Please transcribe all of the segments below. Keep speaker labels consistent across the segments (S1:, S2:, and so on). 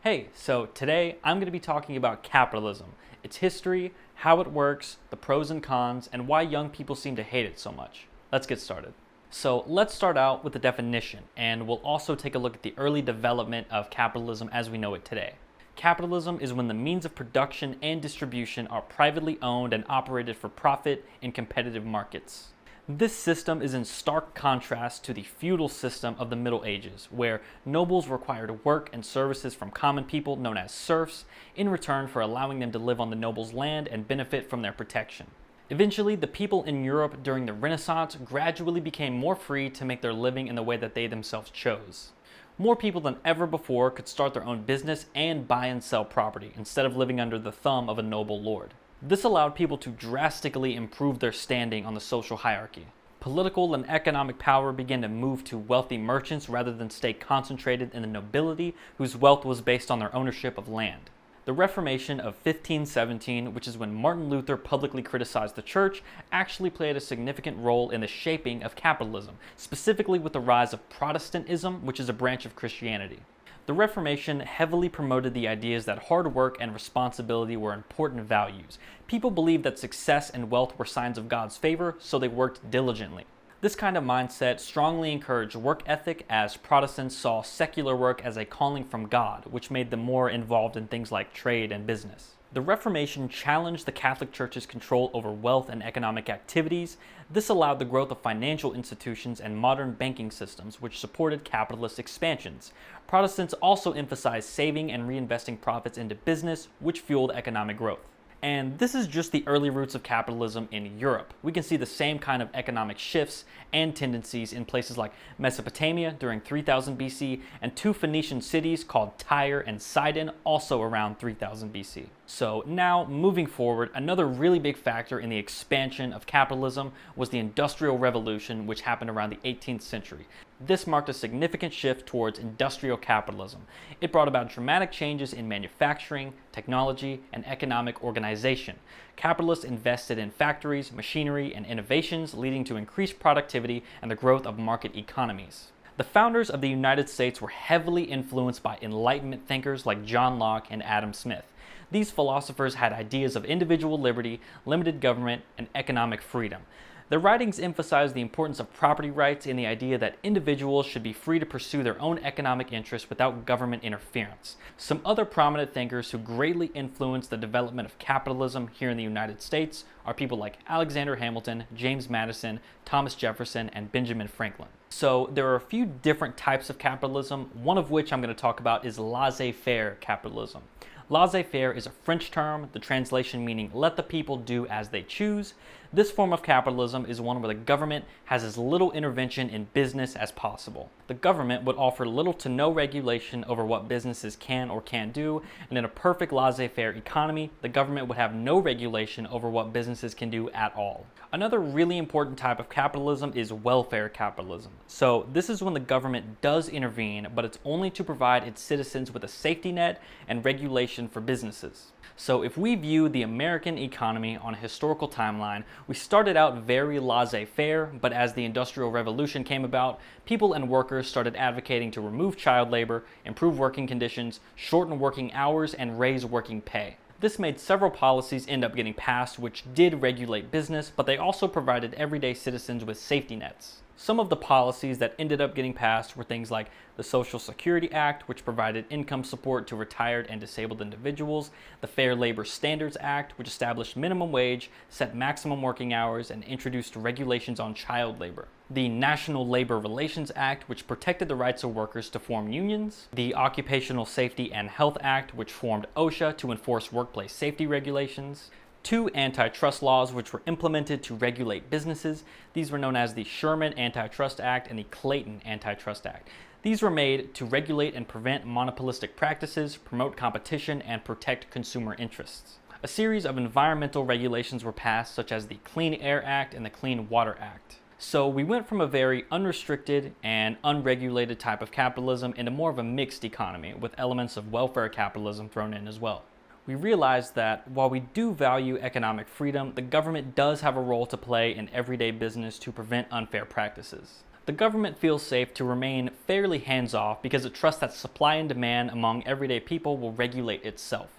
S1: Hey, so today I'm going to be talking about capitalism, its history, how it works, the pros and cons, and why young people seem to hate it so much. Let's get started. So let's start out with the definition, and we'll also take a look at the early development of capitalism as we know it today. Capitalism is when the means of production and distribution are privately owned and operated for profit in competitive markets. This system is in stark contrast to the feudal system of the Middle Ages, where nobles required work and services from common people known as serfs in return for allowing them to live on the nobles' land and benefit from their protection. Eventually, the people in Europe during the Renaissance gradually became more free to make their living in the way that they themselves chose. More people than ever before could start their own business and buy and sell property instead of living under the thumb of a noble lord. This allowed people to drastically improve their standing on the social hierarchy. Political and economic power began to move to wealthy merchants rather than stay concentrated in the nobility whose wealth was based on their ownership of land. The Reformation of 1517, which is when Martin Luther publicly criticized the church, actually played a significant role in the shaping of capitalism, specifically with the rise of Protestantism, which is a branch of Christianity. The Reformation heavily promoted the ideas that hard work and responsibility were important values. People believed that success and wealth were signs of God's favor, so they worked diligently. This kind of mindset strongly encouraged work ethic, as Protestants saw secular work as a calling from God, which made them more involved in things like trade and business. The Reformation challenged the Catholic Church's control over wealth and economic activities. This allowed the growth of financial institutions and modern banking systems, which supported capitalist expansions. Protestants also emphasized saving and reinvesting profits into business, which fueled economic growth. And this is just the early roots of capitalism in Europe. We can see the same kind of economic shifts and tendencies in places like Mesopotamia during 3000 BC and two Phoenician cities called Tyre and Sidon also around 3000 BC. So now, moving forward, another really big factor in the expansion of capitalism was the Industrial Revolution, which happened around the 18th century. This marked a significant shift towards industrial capitalism. It brought about dramatic changes in manufacturing, technology, and economic organization. Capitalists invested in factories, machinery, and innovations, leading to increased productivity and the growth of market economies. The founders of the United States were heavily influenced by Enlightenment thinkers like John Locke and Adam Smith. These philosophers had ideas of individual liberty, limited government, and economic freedom. Their writings emphasized the importance of property rights and the idea that individuals should be free to pursue their own economic interests without government interference. Some other prominent thinkers who greatly influenced the development of capitalism here in the United States are people like Alexander Hamilton, James Madison, Thomas Jefferson, and Benjamin Franklin. So there are a few different types of capitalism, one of which I'm going to talk about is laissez-faire capitalism. Laissez-faire is a French term, the translation meaning let the people do as they choose. This form of capitalism is one where the government has as little intervention in business as possible. The government would offer little to no regulation over what businesses can or can't do, and in a perfect laissez-faire economy, the government would have no regulation over what businesses can do at all. Another really important type of capitalism is welfare capitalism. So this is when the government does intervene, but it's only to provide its citizens with a safety net and regulation for businesses. So if we view the American economy on a historical timeline, we started out very laissez-faire, but as the Industrial Revolution came about, people and workers started advocating to remove child labor, improve working conditions, shorten working hours, and raise working pay. This made several policies end up getting passed which did regulate business, but they also provided everyday citizens with safety nets. Some of the policies that ended up getting passed were things like the Social Security Act, which provided income support to retired and disabled individuals, the Fair Labor Standards Act, which established minimum wage, set maximum working hours, and introduced regulations on child labor, the National Labor Relations Act, which protected the rights of workers to form unions, the Occupational Safety and Health Act, which formed OSHA to enforce workplace safety regulations, two antitrust laws which were implemented to regulate businesses. These were known as the Sherman Antitrust Act and the Clayton Antitrust Act. These were made to regulate and prevent monopolistic practices, promote competition, and protect consumer interests. A series of environmental regulations were passed, such as the Clean Air Act and the Clean Water Act. So we went from a very unrestricted and unregulated type of capitalism into more of a mixed economy, with elements of welfare capitalism thrown in as well. We realized that while we do value economic freedom, the government does have a role to play in everyday business to prevent unfair practices. The government feels safe to remain fairly hands-off because it trusts that supply and demand among everyday people will regulate itself.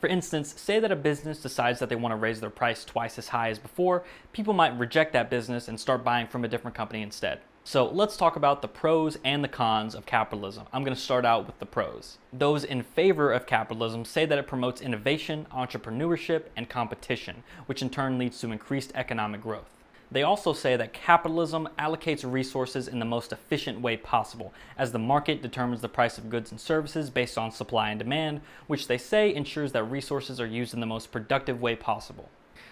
S1: For instance, say that a business decides that they want to raise their price twice as high as before, people might reject that business and start buying from a different company instead. So let's talk about the pros and the cons of capitalism. I'm going to start out with the pros. Those in favor of capitalism say that it promotes innovation, entrepreneurship, and competition, which in turn leads to increased economic growth. They also say that capitalism allocates resources in the most efficient way possible, as the market determines the price of goods and services based on supply and demand, which they say ensures that resources are used in the most productive way possible.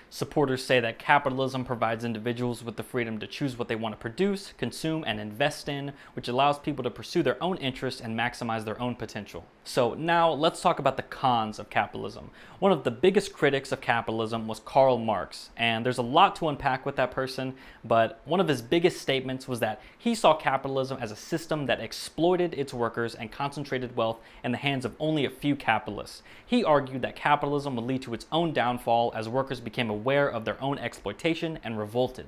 S1: Supporters say that capitalism provides individuals with the freedom to choose what they want to produce, consume, and invest in, which allows people to pursue their own interests and maximize their own potential. So now let's talk about the cons of capitalism. One of the biggest critics of capitalism was Karl Marx, and there's a lot to unpack with that person, but one of his biggest statements was that he saw capitalism as a system that exploited its workers and concentrated wealth in the hands of only a few capitalists. He argued that capitalism would lead to its own downfall as workers became aware of their own exploitation and revolted.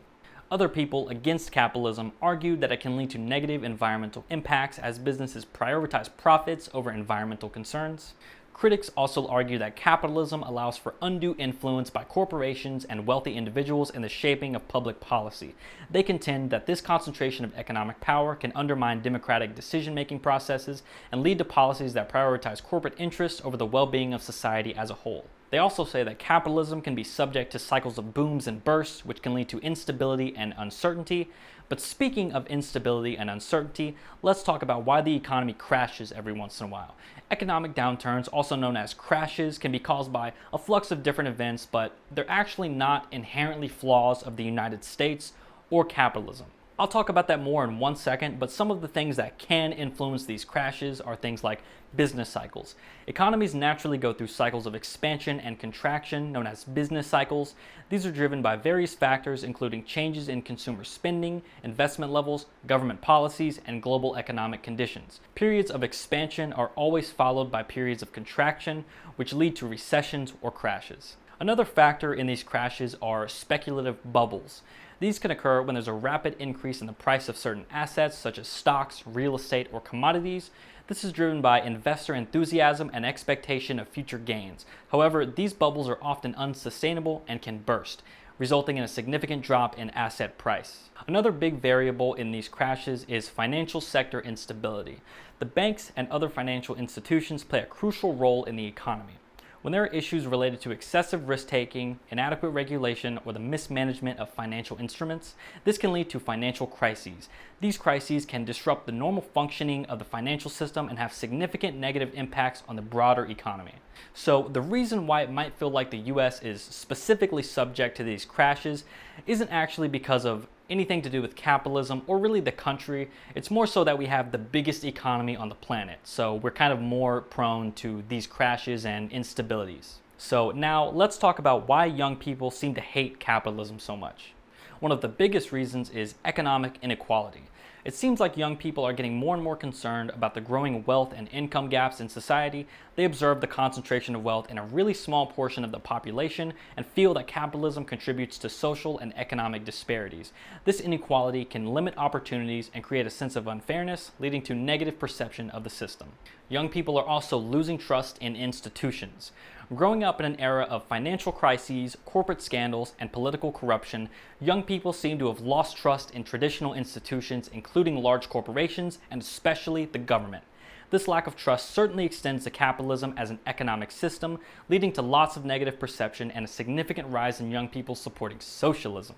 S1: Other people against capitalism argued that it can lead to negative environmental impacts as businesses prioritize profits over environmental concerns. Critics also argue that capitalism allows for undue influence by corporations and wealthy individuals in the shaping of public policy. They contend that this concentration of economic power can undermine democratic decision-making processes and lead to policies that prioritize corporate interests over the well-being of society as a whole. They also say that capitalism can be subject to cycles of booms and bursts, which can lead to instability and uncertainty. But speaking of instability and uncertainty, let's talk about why the economy crashes every once in a while. Economic downturns, also known as crashes, can be caused by a flux of different events, but they're actually not inherently flaws of the United States or capitalism. I'll talk about that more in one second, but some of the things that can influence these crashes are things like business cycles. Economies naturally go through cycles of expansion and contraction, known as business cycles. These are driven by various factors, including changes in consumer spending, investment levels, government policies, and global economic conditions. Periods of expansion are always followed by periods of contraction, which lead to recessions or crashes. Another factor in these crashes are speculative bubbles. These can occur when there's a rapid increase in the price of certain assets, such as stocks, real estate, or commodities. This is driven by investor enthusiasm and expectation of future gains. However, these bubbles are often unsustainable and can burst, resulting in a significant drop in asset price. Another big variable in these crashes is financial sector instability. The banks and other financial institutions play a crucial role in the economy. When there are issues related to excessive risk-taking, inadequate regulation, or the mismanagement of financial instruments, this can lead to financial crises. These crises can disrupt the normal functioning of the financial system and have significant negative impacts on the broader economy. So the reason why it might feel like the US is specifically subject to these crashes isn't actually because of anything to do with capitalism or really the country. It's more so that we have the biggest economy on the planet, so we're kind of more prone to these crashes and instabilities. So now let's talk about why young people seem to hate capitalism so much. One of the biggest reasons is economic inequality. It seems like young people are getting more and more concerned about the growing wealth and income gaps in society. They observe the concentration of wealth in a really small portion of the population and feel that capitalism contributes to social and economic disparities. This inequality can limit opportunities and create a sense of unfairness, leading to negative perception of the system. Young people are also losing trust in institutions. Growing up in an era of financial crises, corporate scandals, and political corruption, young people seem to have lost trust in traditional institutions, including large corporations and especially the government. This lack of trust certainly extends to capitalism as an economic system, leading to lots of negative perception and a significant rise in young people supporting socialism.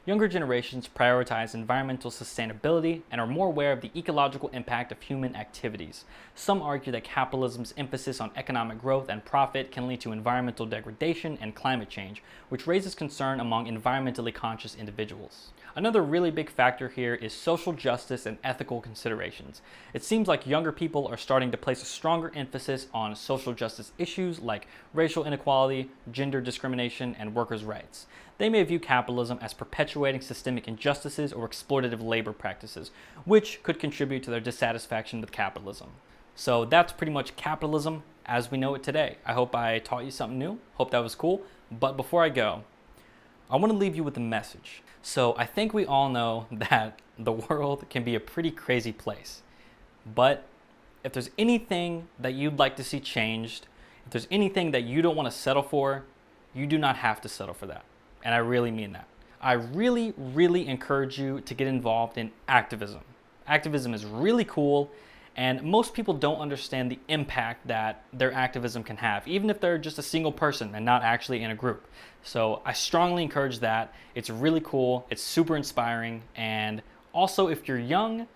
S1: Younger generations prioritize environmental sustainability and are more aware of the ecological impact of human activities. Some argue that capitalism's emphasis on economic growth and profit can lead to environmental degradation and climate change, which raises concern among environmentally conscious individuals. Another really big factor here is social justice and ethical considerations. It seems like younger people are starting to place a stronger emphasis on social justice issues like racial inequality, gender discrimination, and workers' rights. They may view capitalism as perpetuating systemic injustices or exploitative labor practices, which could contribute to their dissatisfaction with capitalism. So that's pretty much capitalism as we know it today. I hope I taught you something new. Hope that was cool. But before I go, I want to leave you with a message. So I think we all know that the world can be a pretty crazy place. But if there's anything that you'd like to see changed, if there's anything that you don't want to settle for, you do not have to settle for that. And I really mean that. I really, really encourage you to get involved in activism. Activism is really cool, and most people don't understand the impact that their activism can have, even if they're just a single person and not actually in a group. So I strongly encourage that. It's really cool, it's super inspiring, and also if you're young,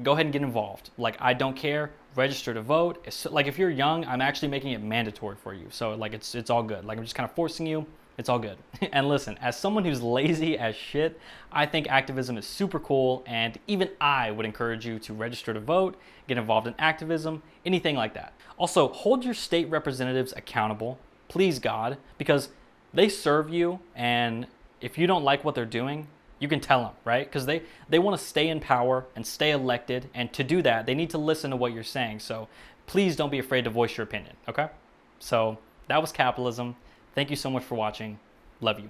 S1: go ahead and get involved. Like, I don't care, register to vote. Like, if you're young, I'm actually making it mandatory for you. So like it's all good. Like, I'm just kind of forcing you. It's all good. And listen, as someone who's lazy as shit, I think activism is super cool, and even I would encourage you to register to vote, get involved in activism, anything like that. Also, hold your state representatives accountable, please God, because they serve you, and if you don't like what they're doing, you can tell them, right? Because they want to stay in power and stay elected, and to do that, they need to listen to what you're saying. So please don't be afraid to voice your opinion, okay? So that was Capitalism. Thank you so much for watching. Love you.